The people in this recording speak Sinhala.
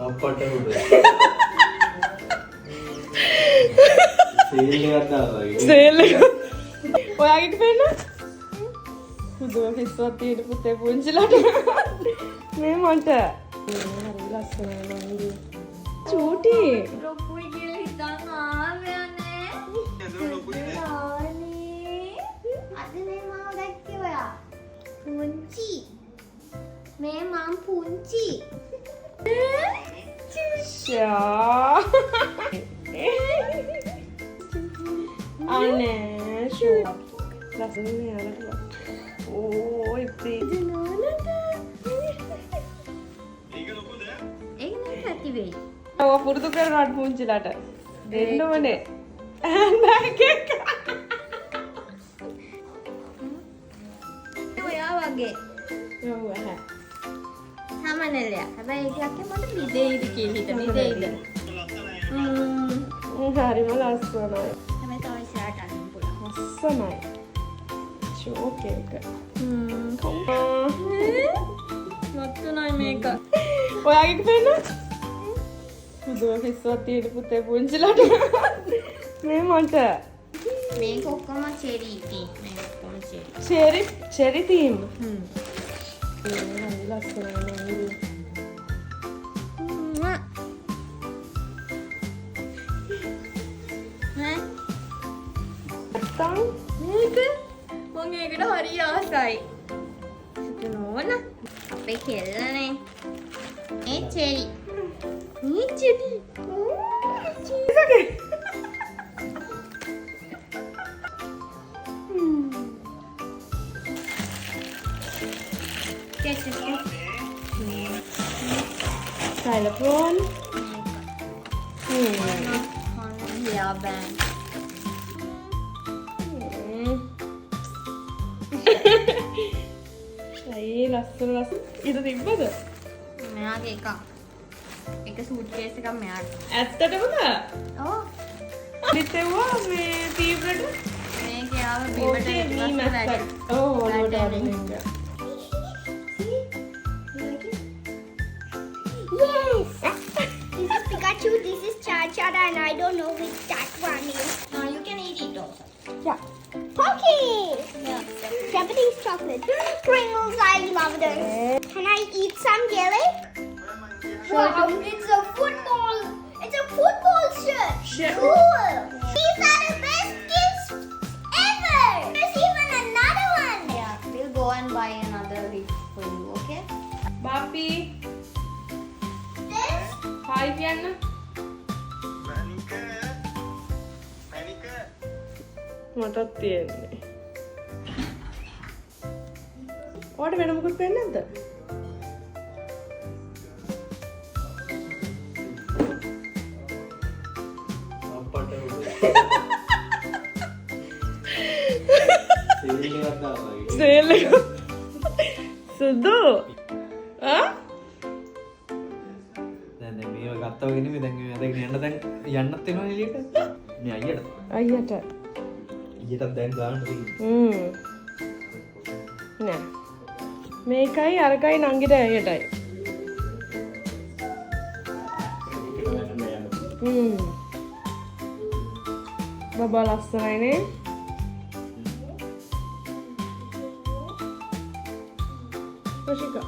අප්පට උඩ. සේල් එකක් දානවා. සේල් එක. ඔයාගෙට පෙන්න. පුදුම පිස්සුවක් තියෙන පුතේ පුංචිලාට. මේ මට. හරි ලස්සනයි මංගි. චූටි. ලොකුයි කියලා හිතන් ආවේ නේ. අද මේ මාව දැක්කේ ඔයා. පුංචි. මේ මම පුංචි. ෂා. අනේ ෂෝ. ලස්සනයි යාළුවා. ඕයි ප්‍රීති නෝනට. ඒක නේ ඇති වෙයි. ඔය පුරුදු කරනවට පුංචිලාට දෙන්න ඕනේ. බෑග් එක. ඔයා වගේ. ඔව් ඇහැ. සමනලයා. හැබැයි ඒකක් මට මිදෙයිද කියලා හිත මිදෙයිද. හරිම ලස්සනයි. හැබැයි තව ඉස්සරහට අන්න පුළුවන්. ලස්සනයි. ෂෝක් එක. නත්තුනයි මේක. ඔයාගෙට පෙන්න. පුදුම පිස්සුවක් තියෙන පුතේ පුංචිලාට. මේ මට. මේක ඔක්කොම චෙරි ටී. මේක ඔක්කොම චෙරි. Cherry theme. හ්ම්. හරි ලස්සනයි නේද? නැත්තම් මේක මම ඒකට හරි ආසයි. නෝන අපේ කෙල්ලනේ. ඒ චෙරි. මේ චෙරි. Xylophone. Hair band. අයි ලස්සන ඉත තිබ්බද? මෙයාගේ එකක්. එක සූට්කේස් එකක් මෙයාට. ඇත්තටමද? ඔව්. පිටේවා මේ තීව්‍රට මේක යාව බීමට මී මැස්සක්. ඔව් ඔලුවට අරින්න. Yes! This is Pikachu, this is Chachara, and I don't know which that one is. Now you can eat it also. Yeah. Pocky! Yeah. Japanese chocolate. Pringles, I love them. Can I eat some jelly? Wow, it's a football. It's a football shirt. Shirt. Cool. These are the best gifts ever. There's even another one. Yeah, we'll go and buy another gift for you, okay? බාපි This? Hi කියන්න. මටත් තියෙන්නේ. ඔයාට වෙන මොකුත් වෙන්නේ නැද්ද? අප්පට උඩ. සේල් එකක් දානවා. සේල් එක. සුදු. ආ? දැන් මේව ගත්තා වගේ නෙමෙයි දැන් මේ දැන් යන්නත් වෙනවා එළියට. මේ අයියට. අයියට. ඊටත් දැන් ගන්න තියෙන්නේ. නෑ. මේකයි අරකයි නංගිට ඇයටයි. බබා ලස්සනයිනේ. Poshika.